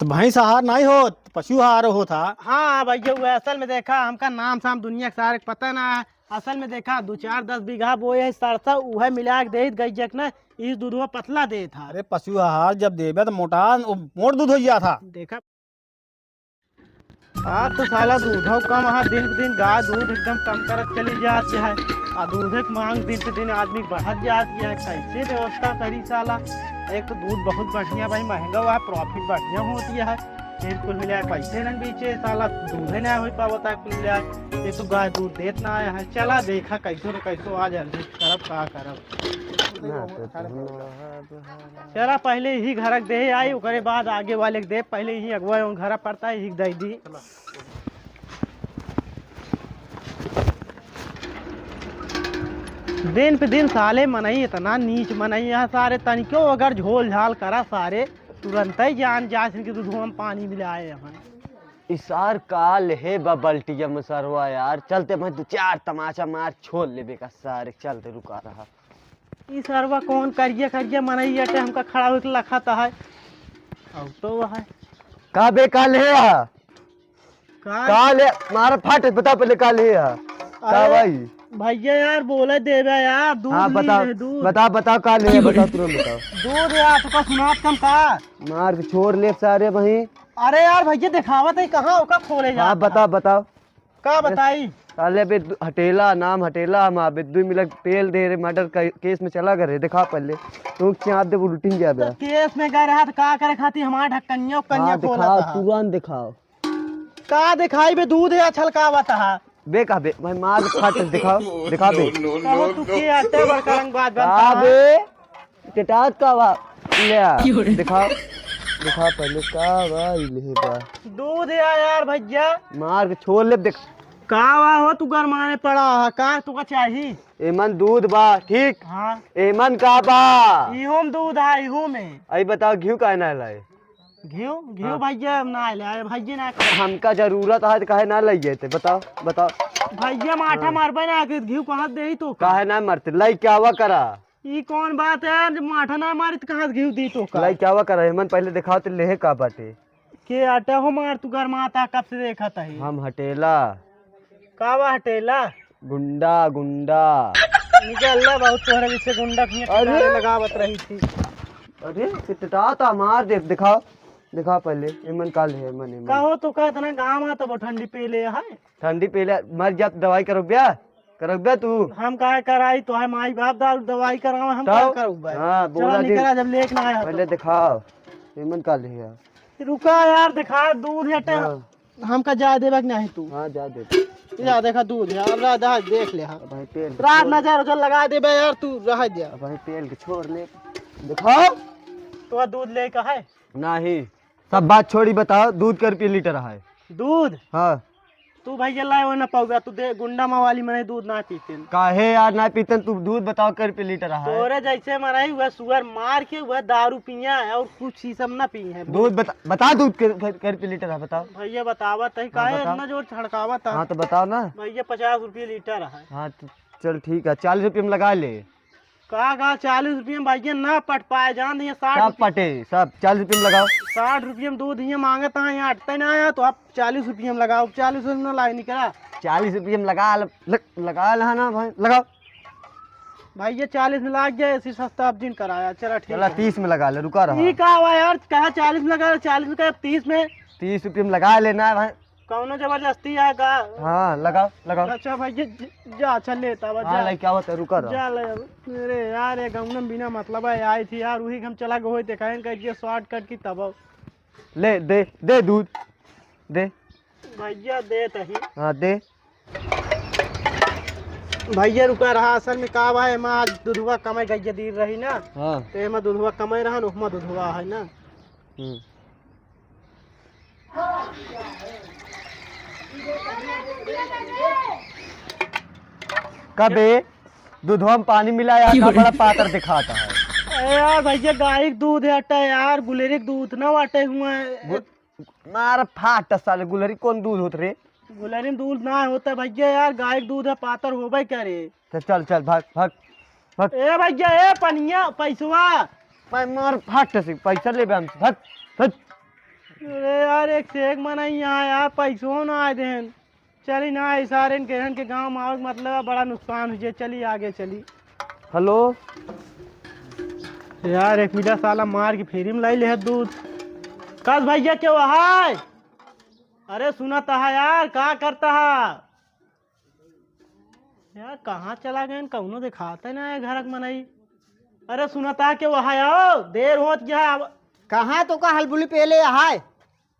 तो भैंस आहार नहीं हो, पशु आहार होता। हाँ भैया वो असल में देखा हमका नाम साम दुनिया के सारे पता ना है। असल में देखा 2-4-10 बीघा बोए है सरसा उहे मिला के दे गई ना इस दूधवा पतला दे था। अरे पशु आहार जब देवे तो मोट दूध हो गया था। देखा आज तो साला दूध कम है, दिन पे दिन गाय दूध एकदम कम करत चली जाती है और दूध की मांग दिन पे दिन आदमी बढ़त जाती है। कैसे व्यवस्था करी साला। एक तो दूध बहुत बढ़िया भाई महंगा हुआ है, प्रॉफिट बढ़िया होती है, फिर कुल मिला पैसे न बीचे साला दूध नहीं हो पाता है कुल मिला। ये तो गाय दूध देत ना आया है। चला देखा कैसो न कैसो आ जल्दी करब का करब। चला पहले ही घर दे आई उसके बाद आगे वाले के दे, पहले ही अगवा घर पड़ता है ही दे दी। दिन पे दिन साले मनई इतना नीच मनई है सारे, तनिको अगर झोल झाल करा सारे तुरंत ही जान जा के दूध में पानी मिलाए हमें। इसार काल है बबल्टिया मुसरवा यार, चलते मैं 2-4 तमाचा मार छोड़ लेबे का सारे, चलते रुका रहा। इस सरवा कौन करिए करिए मनई अटे हमका खड़ा होकर लखाता है। अब तो वह है का बे काल है काल है मारा फाट बता पहले काल है का भाई। भैया यार बोले देवे यार दूध। हाँ बता दूध बता काल है, बता तुरंत बताओ। दूध यार तो का सुनात कम का मार के छोड़ ले सारे वहीं। अरे यार भैया दिखावत है कहाँ ओका खोले जा। हाँ बताओ का बताई। साले बे हटेला नाम हटेला हम आबे 2 मिनट तेल दे रे मर्डर केस में चला करे दिखा पहले तू चाप दे उल्टी जाबे। केस में गए रहा तो का करे खाती हमारा ढक्कनिया कन्या खोला था। तुरंत दिखाओ का दिखाई बे दूध या छलकावत है बे का बे भाई मार फाट दिखा बे कहो तू के आटे बड़का रंग बात का बे टिटात का वा ले दिखा पहले का भाई ले बा दूध यार भैया मार के छोड़ ले देख का वा हो तू गरमाने पड़ा है का तुका चाहिए। एमन दूध बा ठीक। हाँ एमन का बा इहो में दूध है इहो में। आई बताओ घी का ना लाए घियो घियो भैया ना ले भैया ना हमका जरूरत है तो काहे ना लई जेते बताओ भैया माठा मारबे ना कि घियो कहाँ दे तो काहे ना मरते लई क्या हुआ करा। ई कौन बात है जब माठा ना मारी तो कहाँ घियो दी तो का लई क्या हुआ करा हेमन पहले दिखाओ तो लेहे का बाटे के आटा हो मार तू गरमाता कब से देखा था हम हटेला कावा हटेला गुंडा निकल बहुत तोहरे जैसे गुंडा की लगावत रही थी। अरे कितना मार दे दिखा पहले एमन काल है मन कहो तो का इतना गाँव है तो ठंडी पी ले है ठंडी पहले मर जा दवाई करो ब्या तू हम का कराई तो है माई बाप दारू दवाई कराओ हम का करूं। हां बोला निकला जब लेक ना आया पहले दिखाओ एमन काल है। रुका यार दिखा दूध हटे हमका जा देबे नहीं तू। हां जा दे या देखा दूध यार राधा देख ले। हां भाई पेल रात नजर उजर लगा देबे यार तू रह दिया भाई पेल के छोड़ ले दिखाओ तो दूध ले का है नहीं सब बात छोड़ी बताओ दूध कर रुपये लीटर है दूध। हाँ तू भैया लाए वो ना पाऊगा तू दे गुंडा मावाली मने दूध ना पीते काहे यार ना पीतन तू दूध बताओ कर रुपये लीटर है। तोरे जैसे मराई हुआ सुअर मार के वह दारू पिया है और कुछ ही सब ना पी है। दूध बता दूध कर रुपये लीटर है बताओ भैया बतावत है काहे इतना जोर छड़कावत है। हाँ तो बताओ ना भैया 50 रुपये लीटर है। हाँ तो चल ठीक है 40 रुपये में लगा ले का 40 रुपये में भैया ना पट पाए जान दिए 60 सब पटे सब 40 रुपये में लगाओ। 60 रुपये में दूध ये मांगता है यहाँ अटते ना आया तो आप 40 रुपये में लगाओ। 40 रुपये में लाई निकला 40 रुपये में लगा ना भाई लगाओ भैया 40 में लाग गया ऐसी सस्ता आप जिन कराया। चला ठीक चला 30 में लगा ले रुका रहा ठीक है यार कहा 40 में लगा 40 में 30 में 30 रुपये में लगा लेना भाई कौनो जबरदस्ती है का। हाँ लगाओ अच्छा भैया जा चल लेता हाँ क्या होता है रुका रहा जा ले। अरे यार ये गमनम बिना मतलब है आई थी यार वही हम चला गए दिखाएं कहिए शॉर्टकट की तब ले दे दूध दे भैया दे तही। हाँ दे भैया रुका रहा असल में का है माँ दूधवा कमाई गई दी रही ना। हाँ तो एमा दूधवा कमाई रहा ना दूधवा है ना। कबे दूधवा में पानी मिलाया था बड़ा पातर दिखाता है। अरे यार भैया गाय दूध हटा यार गुलेरी दूध ना वाटे हुआ है। मार फाट साले गुलरी कौन दूध होत रे गुलेरी दूध ना होता भैया यार गाय दूध है पातर होबे करे। चल भाग ए भैया ए पनिया पैसवा मैं मार फाट से पैसा ले हमसे भाग अरे यार एक से एक मना यहाँ यार पैसों ना आए देन। चली ना सारे केहन के गांव में आओ मतलब बड़ा नुकसान हो जाए। चली आगे चली। हेलो यार एक मिला साला मार के फेरी में लाई ले है दूध। कस भैया क्यों है? अरे सुना था यार क्या करता है यार? कहाँ चला गए कौनो दिखाते ना है घर मनाई। अरे सुना था कि वह आओ देर होत गया। कहाँ तो का हलबुली पहले है?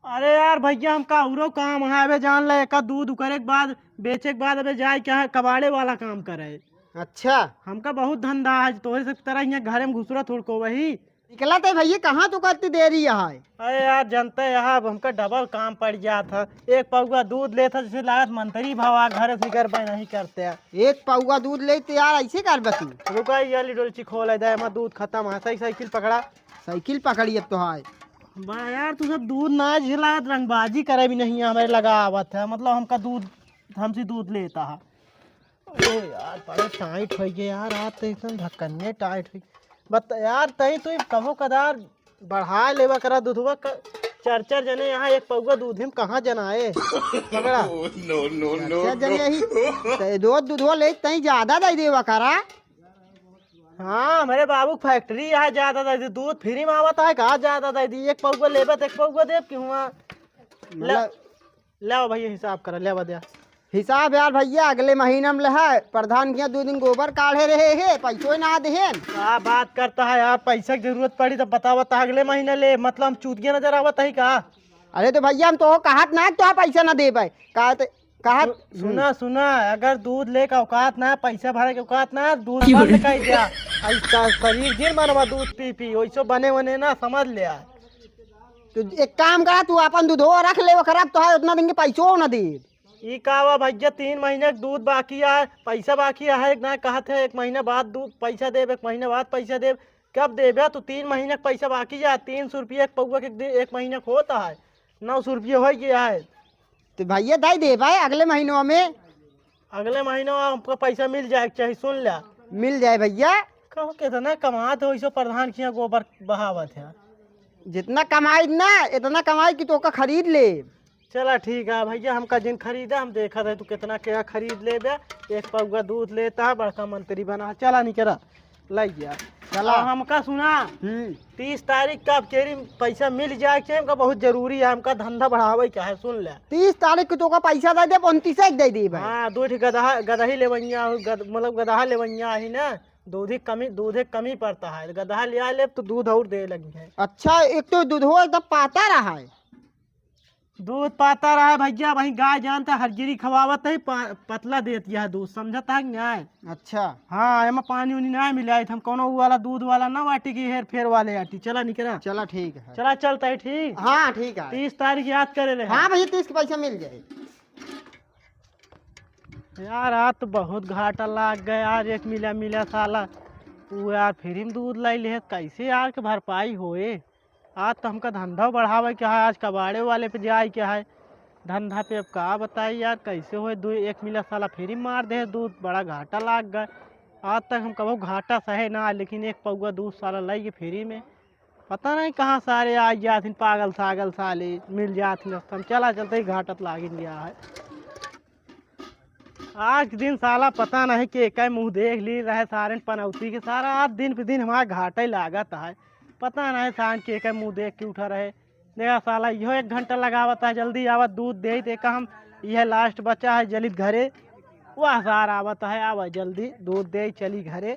अरे यार भैया हमका उरो काम है। अबे जान ले का दूध करे के बाद बेचे के बाद अबे जाए क्या है कबाड़े वाला काम करे। अच्छा हमका बहुत धंधा है तोरे से तरह यहाँ घर में घुसरा थोड़ को वही निकला तो भैया कहाँ तो करती देरी है? अरे यार जनते यहाँ हमका डबल काम पड़ गया था। एक पौवा दूध लेता जिसे लागत मंत्री भावा घर से कर पाए नहीं करते। एक पौवा दूध ले तो यार ऐसे कर बती। रुका ये डोलची खोल दे मैं दूध खत्म है। सही साइकिल पकड़ा साइकिल पकड़ी अब तो है। बड़ा यार तू सब दूध ना झिलात रंगबाजी करे भी नहीं हमारे लगा आवत है। मतलब हमका दूध हमसे दूध लेता है। अरे यार बड़ा टाइट हो गया यार। आप तो एकदम ढक्कने टाइट हुई। बता यार तई तो कभो कदार बढ़ा लेवा करा दूधवा चार जने यहाँ एक पौवा दूध में कहाँ जनाए पकड़ा। अच्छा जन यही तो दो दूधवा ले तई ज्यादा दे देवा करा। हाँ मेरे बाबू फैक्ट्री यहाँ ज्यादा दे दी दूध फ्री में आवता है। कहाँ ज्यादा दे दी एक पौवा लेबत एक पौवा देव क्यों ले भैया हिसाब करा ले दे हिसाब यार भैया अगले महीना में है प्रधान के 2 दिन गोबर काढ़े रहे है पैसों ना देहन। क्या बात करता है यार? पैसा की जरूरत पड़ी तो बतावता अगले महीने ले। मतलब हम चूतिया नजर आवत है का? अरे तो भैया हम तो कहत ना तो पैसा ना दे पाए कहत सुना अगर दूध ले का औकात ना पैसा भरे के औकात ना दूध बंद कर दिया। ऐसा शरीर जिन बनवा दूध पी पी वैसो बने बने ना समझ ले। तो एक काम करा तू अपन दूधो रख ले खराब तो है उतना दिन के पैसों ना दे। ये कहा भैया 3 महीने का दूध बाकी है पैसा बाकी है। एक ना कहते है 1 महीने बाद दूध पैसा दे 1 महीने बाद पैसा दे। कब देबे? तो 3 महीने का पैसा बाकी है। 300 रुपये एक पौवा के 1 महीने का होता है। 900 रुपये हो गया है। तो भैया दाई दे भाई अगले महीनों में। अगले महीने में हमको पैसा मिल जाए चाहिए। सुन लिया मिल जाए भैया। कहो कितना कमात हो इसे प्रधान किया गोबर बहावत है। जितना कमाई ना इतना कमाई की तो का खरीद ले। चला ठीक है भैया हमका जिन खरीदा हम देखा था तू कितना क्या खरीद ले बे। एक पौवा दूध लेता है बड़का मंत्री बना। चला नहीं करा लाई गया। चला हमका सुना 30 तारीख का केरी पैसा मिल जाए चाहिए। हमका बहुत जरूरी है। हमका धंधा बढ़ावे क्या है सुन ले। 30 तारीख को तो का पैसा दे दे 29 दे दे भाई। हाँ 2 गदही लेवैया मतलब गदहा लेवैया ही ना दूध कमी पड़ता है। गदहा ले ले तो दूध और दे लगी है। अच्छा एक तो दूध हो एकदम पाता रहा है। दूध पाता रहा है भैया। वही गाय जानता हरगिरी खवावत है पतला देती है दूध समझता है न्याय। अच्छा हाँ एम पानी उनी ना मिला हम कोनो वाला दूध वाला ना वाटी की हेर फेर वाले आटी। चला निकला चला ठीक है। चला चलता है ठीक। हाँ ठीक है 30 तारीख याद करे रहे। हाँ भैया 30 का पैसा मिल जाए। यार आज तो बहुत घाटा लग गया यार। एक मिला साला वो यार फ्री में दूध लाई ले कैसे यार के भरपाई होए। आज तो हमका धंधा बढ़ावे क्या है। आज कबाड़े वाले पे जाए क्या है धंधा पे। अब कहा बताइए यार कैसे हो। 1 मिला साला फ्री मार दे दूध बड़ा घाटा लग गया। आज तक हम कभी घाटा सहे ना लेकिन एक पौवा दूध साला लाई फ्री में। पता नहीं कहाँ सारे आ जाते पागल सागल साले मिल जाते। हम चला चलते ही घाटा लाग गया है। आज के दिन साला पता नहीं कि एक मुँह देख ली रहे सारे पनौती के सारा। आज दिन पे दिन हमारा घाटा ही लागत है। पता नहीं शान के एक मुँह देख के उठा रहे। देखा साला यो 1 घंटा लगावता है जल्दी आवत दूध दे देखा हम यह लास्ट बच्चा है जलित घरे वह सार आवता है आवा जल्दी दूध दे चली घरे।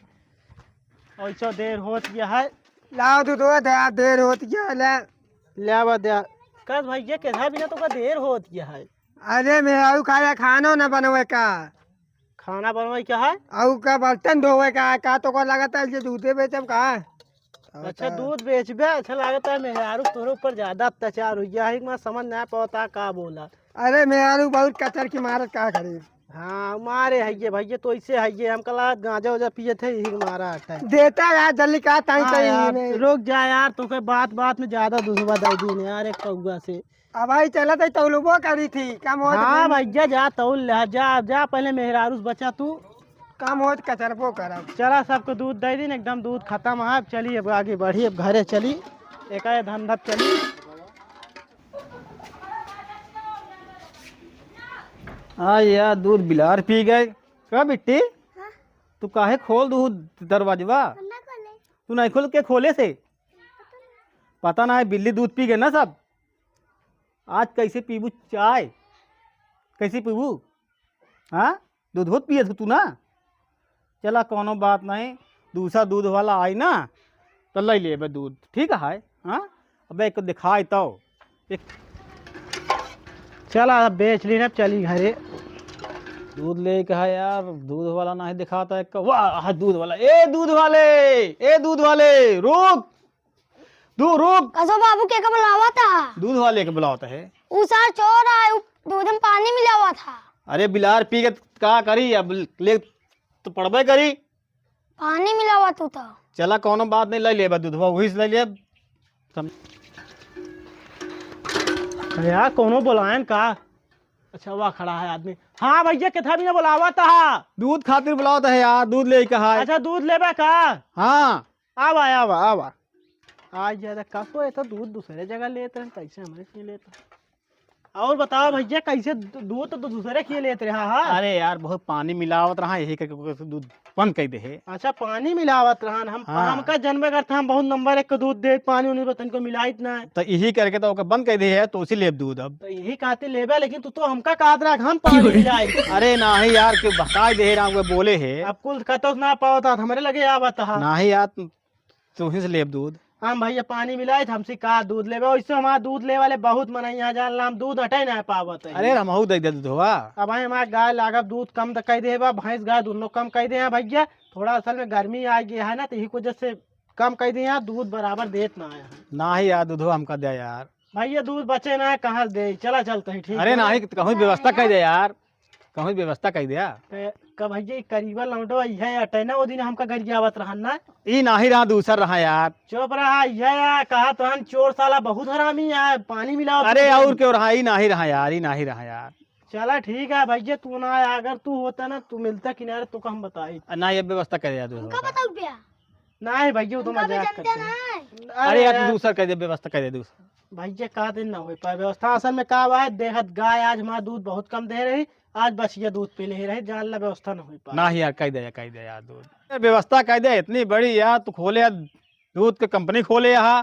ऐसा देर होत गया है। लाओ दूध देर होती है ले दे कस भैया कैसा बिना तो का देर होत गया है। अरे मेरा खाया खाना न बनवे का खाना बनवाई क्या है? और का बर्तन धोवे का तो को लगता है दूधे बेचम का। अच्छा दूध बेचबे अच्छा लगता है। मेहरारू तोरे ऊपर ज्यादा अत्याचार हो गया है। मैं समझ नहीं पाता का बोला। अरे मेहरारू बहुत कचर की मारत का करे। हाँ मारे है भैया तो ऐसे है हम कल गांजा उजा पिए थे यही मारा है। देता यार जल्दी का रुक जा यार तो के बात में ज्यादा दूधवा दे दी यार एक पौवा से। अब भाई चला तो तौलबो करी थी कम हो। हाँ भैया जा तौल जा पहले मेहरारू बचा तू कम हो कचरबो करब। चला सबको दूध दे दी एकदम दूध खत्म है। चलिए अब आगे बढ़िए घरे चली एक धंधा चली। हाँ यार दूध बिलार पी गए। क्या बिट्टी तू काहे खोल दूध दरवाजवा? तू नहीं खोल के खोले से? पता ना है बिल्ली दूध पी गए ना सब। आज कैसे पीबू चाय? कैसे पीबू? हाँ दूध बहुत पिए तू ना। चला कोनो बात नहीं, दूसरा दूध वाला आई ना तो ले ले दूध, ठीक है। हाँ अब एक दिखाए तो एक चला अब बेच ली ना, चली घरे। दूध ले के है यार, दूध वाला नहीं दिखाता है। वाह दूध वाला, ए दूध वाले, ए दूध वाले रुक, तू रुक। कसो बाबू के का बुलावा था? दूध वाले के बुलाता है? उसा चोर आए, दूध में पानी मिला हुआ था। अरे बिलार पी के का करी, अब ले तो पड़बे करी। पानी मिला हुआ तू तो। चला कोनो बात नहीं, ले ले दूध वही से ले ले। यार कोनो बुलायन का? अच्छा वह खड़ा है आदमी। हाँ भैया कितना भी ना बुलावा था। दूध खातिर बुलाता है यार, दूध ले के है। अच्छा दूध लेबे का? हाँ आवा आवा आवा। आज ज्यादा कसो है तो दूध दूसरे जगह लेते हैं, कैसे हमारे से लेते? और बताओ भैया कैसे दूध तो दूसरे के लेते रहे? हाँ अरे यार बहुत पानी मिलावत रहा, यही करके दूध बंद कर दे है। अच्छा पानी मिलावत रहन। हम हाँ। हमका जन्म करते हम बहुत नंबर 1 का दूध दे, पानी उन्हें बतन को मिलाइत ना है। तो यही करके तो ओके बंद कर दे है, तो उसी ले दूध अब। तो यही कहते लेबे, लेकिन तू तो हमका कहत रहा हम पानी मिलाए। अरे नहीं यार क्यों बता दे रहा हूँ, बोले है। अब कुल कतो ना पावता हमारे लगे आवत है। नहीं यार तू ही से ले दूध। हम भैया पानी मिलाए थे, हमसे का दूध लेबे? वैसे हमारा दूध ले वाले बहुत मन यहाँ जान हम दूध हटे ना पावत है। अरे हमहू दे दे दूध हुआ। अब भाई हमारा गाय लागत दूध कम तो कह दे, भैंस गाय दोनों कम कह दे भैया। थोड़ा असल में गर्मी आ गई है ना, तो यही वजह से कम कह दे यार, दूध बराबर देत ना है। ना ही यार दूध हमका दे यार। भैया दूध बचे ना है, कहाँ दे? चला चलते हैं ठीक। अरे नहीं कहूँ व्यवस्था कर दे यार, कहूँ व्यवस्था कर दिया। कब भैया करीबा लौटो है अटे ना, वो दिन हमका घर आवत रहन ना। ई नहीं रहा दूसरा रहा यार। चुप रहा है कहा तो हम चोर साला बहुत हरामी है, पानी मिला। अरे और क्यों रहा, ई नहीं रहा यार, ई नहीं रहा यार। चला ठीक है भैया, तू ना आया, अगर तू होता ना तू मिलता किनारे तो हम बताई ना ये व्यवस्था कर दिया दूध। का बताऊ भैया? नहीं भैया वो तो मजाक करते हैं। अरे यार तू दूसरा कर दे, व्यवस्था कर दे दूसरा। भैया का दिन ना हो पाए व्यवस्था। असल में का हुआ है, देखत गाय आज हमारा दूध बहुत कम दे रही, आज बचिया दूध पी ले रही, जान ला व्यवस्था न हो पाए। ना ही यार कह दे यार दूध व्यवस्था कह दे। इतनी बड़ी यार तू खोले यार, दूध की कंपनी खोले यहाँ,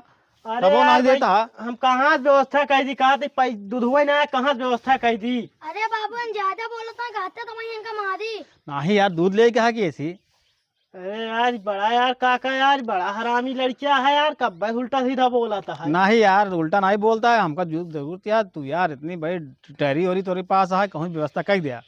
अरे तब वो नहीं देता। हम कहाँ व्यवस्था कर दी? कहा दूध हुआ ना, कहाँ व्यवस्था कर दी? अरे बाबू हम ज्यादा बोलता घाटे तो मैं इनका मारी। ना ही यार दूध ले के है कि ऐसी। अरे यार बड़ा यार काका यार बड़ा हरामी लड़किया है यार, कब उल्टा सीधा बोला था। ना ही यार उल्टा नहीं बोलता है, हमका दूध जरूरत यार। तू यार इतनी बड़ी टहरी हो रही तेरे पास है, कहूँ व्यवस्था कर दिया।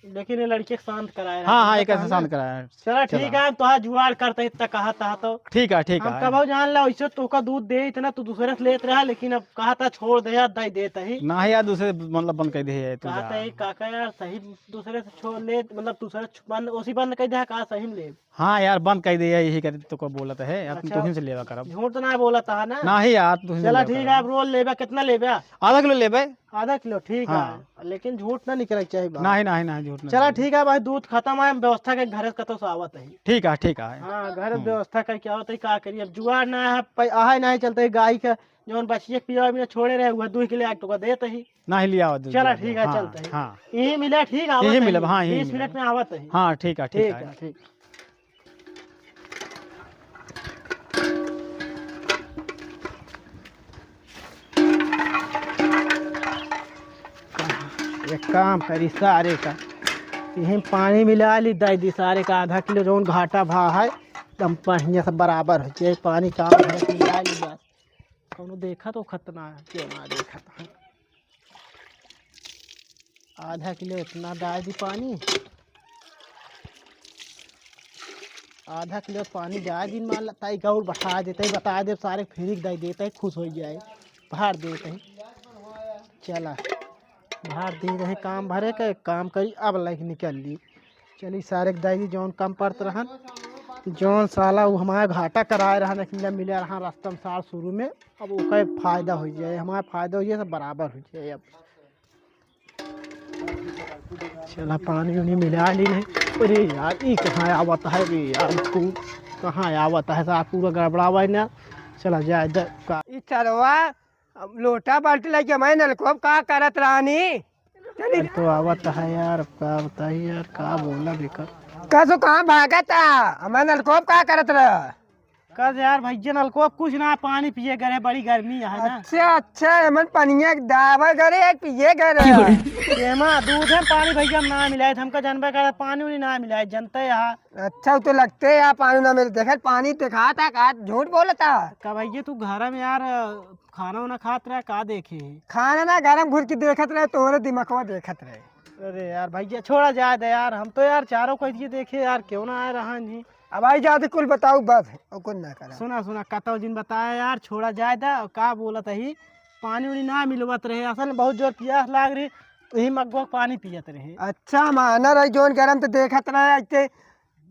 लेकिन ये लड़के शांत कराए। हाँ हाँ एक ऐसे शांत कराया। चला ठीक है, तो जुगाड़ करते इतना कहा था तो ठीक है ठीक हम है। कब जान ला वैसे तो का दूध दे इतना तू दूसरे से लेत रहा, लेकिन अब कहा था छोड़ दे यार, दे देता ही। ना ही यार दूसरे मतलब बंद कर दे तू कहा था काका यार सही दूसरे से छोड़ ले, मतलब दूसरे बंद उसी बंद कर दे, कहा सही में ले। हाँ यार बंद कर दिया, यही कर तो को बोला था है यार, तुम अच्छा। तुम से लेवा कर। झूठ तो ना बोला था ना ही यार तुम। चला ठीक है, अब रोल लेबा कितना लेबा? आधा किलो ले भाई। आधा किलो ठीक हाँ। है, लेकिन झूठ ना निकल चाहिए बात। नहीं झूठ नहीं। चला ठीक है भाई, दूध खत्म है, व्यवस्था के घर कतो से आवत है। ठीक है। हाँ घर व्यवस्था करके आवत है, का करिए अब जुगाड़ ना है आहा नहीं चलते। गाय का जौन बचिए पिया में छोड़े रहे हुआ 2 किलो 1 टुका देते ही। ना ही लिया। चला ठीक है चलते हैं। हाँ यही मिला ठीक है, यही मिला, हाँ, यही 20 मिनट में आवत है। हाँ ठीक है ठीक है ठीक। एक काम करी सारे का यही पानी मिला ली, दे दी सारे का आधा किलो जौन घाटा भा है एकदम पहिया से बराबर हो जाए। पानी का मिला ली बस। कौनो देखा तो खतना है, क्यों ना देखा था। आधा किलो इतना डाल दी पानी, आधा किलो पानी डाल दी, मान लगता है गौर बैठा देते ही, बता दे सारे फिर दे देते ही, खुश हो जाए, भार देते ही। चला भार दे रहे काम भरे के काम करी, अब लाइक निकल ली। चली सारे दाई जौन कम पड़त रहन, जौन साला वो हमारा घाटा कराए रहा न मिले रहा रास्ता में साल शुरू में, अब ओका फायदा हो जाए, हमारा फायदा हो जाए, सब बराबर हो जाए। अब चला पानी उन्हें मिला ली नहीं। अरे यार ये कहाँ आवत है रे यार, कहाँ आवत है, सारा पूरा गड़बड़ा हुआ है ना। चला जाए का चलवा लोटा बाल्टी लेके मैं नलको का करत रानी चल तो आवत है यार, का बताइए यार, का बोला बेकर। कसो कहाँ भागा था? हमारे नलकोप का करत रहा? कल यार भैया नलकोप कुछ ना, पानी पिए गए, बड़ी गर्मी है ना। अच्छा हमन पनिया दावा करे पिए करे। एमा दूध है पानी भैया ना मिलाए, हमका जानबे करे पानी उनी ना मिलाए, जनते यहाँ। अच्छा तो लगते यार पानी ना मिले, देखा पानी दिखा था का झूठ बोलता? का भैया तू घर में यार खाना वाना खात रहा, का देखे? खाना ना गरम घुर की देखत रहे, तोरे दिमागवा देखत रहे। अरे यार भैया छोड़ा जाए दे यार, हम तो यार चारों को ये देखे यार, क्यों ना आए रहा जी। अब आई जाते कुल बताऊ बस और कुछ ना करा। सुना सुना कतो दिन बताया यार, छोड़ा जाए दा, का बोलत ही पानी उनी ना मिलवत रहे, असल में बहुत जोर प्यास लाग रही, वही मग्गो पानी पियत रहे। अच्छा माना रही जोन गरम तो देखत रहे, ऐसे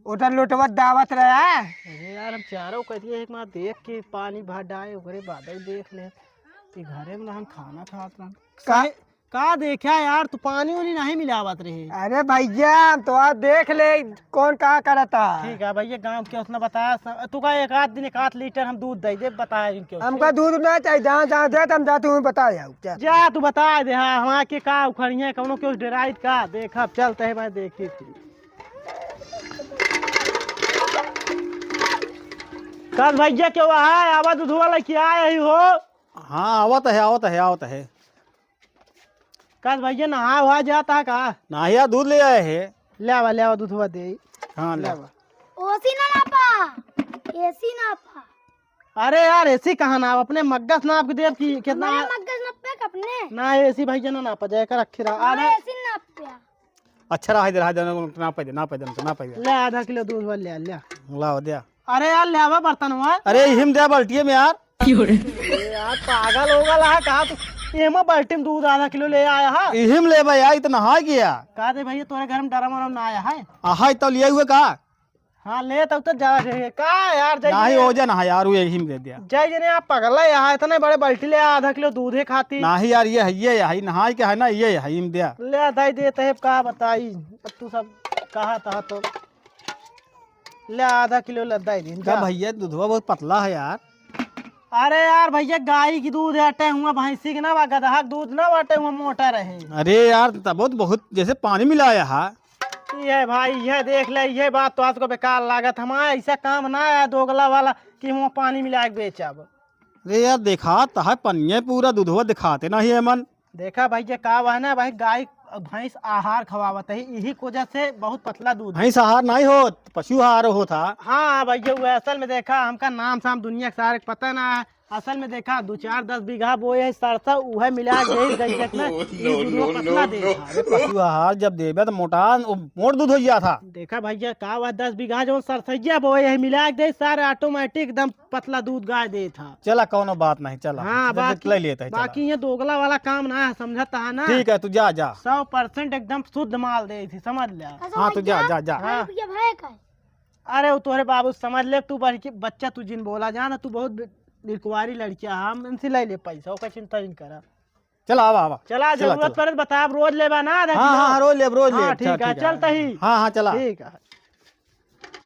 उधर लुटवत दावत रहे। अरे यार हम चारों कहती एक माँ देख के पानी भर डाए, ओकरे बाद ही देख ले कि घरे में हम खाना खात रहा का देखा यार, तू पानी उनी नहीं मिलावत रहे। अरे भैया तो आप देख ले कौन कहा करता। ठीक है भैया, गाँव के उसने बताया तू का एक आध दिन 1 लीटर हम दूध दे दे, बताया इनके हमका दूध ना चाहिए, जहाँ जहाँ जाते हम जाते हुए बता जाओ। जा तू बता दे। हाँ हमारे के का उखड़िए कौनो के उस डेराइट का देखा, चलते है मैं देखी थी। कल भैया क्यों है आवाज दूध वाला क्या आए हो? हाँ आवत है आवत है आवत है। कल भैया नहा वहा जाता है का? नाहिया दूध ले आए है। ले आवा दूध हुआ दे। हाँ ले। ओसी ना नापा, एसी नापा। अरे यार ऐसी कहा ना, अपने मग्गस नाप के देव की कितना हमारे मग्गज नप्पे कपने ना, ऐसी भैया ना नापा जाए कर रखे रहा। हमारे एसी नापया। अच्छा रहा इधर ना पे दे। ले आधा किलो दूध वाले ले लाओ दे। अरे यार ले आवा बर्तन हुआ। अरे हिम दे बाल्टी में यार। यार पागल होगा ला कहा तू, एमा बाल्टी में दूध आधा किलो ले आया है। हिम ले भैया, इतना हाय गया। कहा दे भैया तोरे घर में डरम वरम ना आया है? हाय तो लिए हुए का? हाँ ले तब तो जा रहे का यार, नहीं हो जा ना यार, वो हिम दे दिया। जय जने आप पगल है यहाँ, इतने बड़े बाल्टी ले आधा किलो दूध है खाती। नहीं यार ये है नहाय के है ना, ये है हिम दिया। ले आधा ही देते है, का बताई अब तू सब कहा था तो ले आधा किलो लद्दा ही दिन। क्या भैया दूधवा बहुत पतला है यार। अरे यार भैया गाय की दूध हटे हुआ, भैंसी की ना, गधा का दूध ना बाटे हुआ मोटा रहे। अरे यार तब बहुत जैसे पानी मिलाया है। ये भाई ये देख ले, ये बात तो आपको बेकार लागत, हमारा ऐसा काम ना है दोगला वाला कि वो पानी मिला के बेचब। अरे यार देखा तो है पनिये पूरा दूधवा दिखाते नहीं है मन। देखा भैया का है ना भाई, गाय भैंस आहार खवावत है, यही वजह से बहुत पतला दूध है। भैंस आहार नहीं हो, पशु आहार हो था। हाँ भैया वो असल में देखा हमका नाम साम दुनिया के सारे पता ना है, असल में देखा 2-4-10 बीघा बोए है सरसा, उहे मिला के गैजक में ये दूधवा पतला दे। अरे पशु आहार जब देबे तो मोट दूध हो गया था। देखा भैया का हुआ 10 बीघा जो सरसैया बोए है मिला के दे सारे ऑटोमेटिक एकदम पतला दूध गाय दे था। चला कोनो बात नहीं, चला हाँ ले लेते हैं। बाकी ये दोगला वाला काम ना है, समझता है ना? ठीक है तू जा 100% एकदम शुद्ध माल दे थी, समझ लिया। हाँ तू जा। हाँ। ये भाई का है। अरे वो तोहरे बाबू समझ ले, तू बच्चा तू जिन बोला जाना, तू बहुत निरकुआरी लड़किया, हम इनसे ले पैसा, ओका चिंता नहीं करा। चला आवा चला जरूरत पड़े बता, रोज लेबा ना। हाँ रोज ले ठीक है चलता ही। हाँ चला। ठीक है।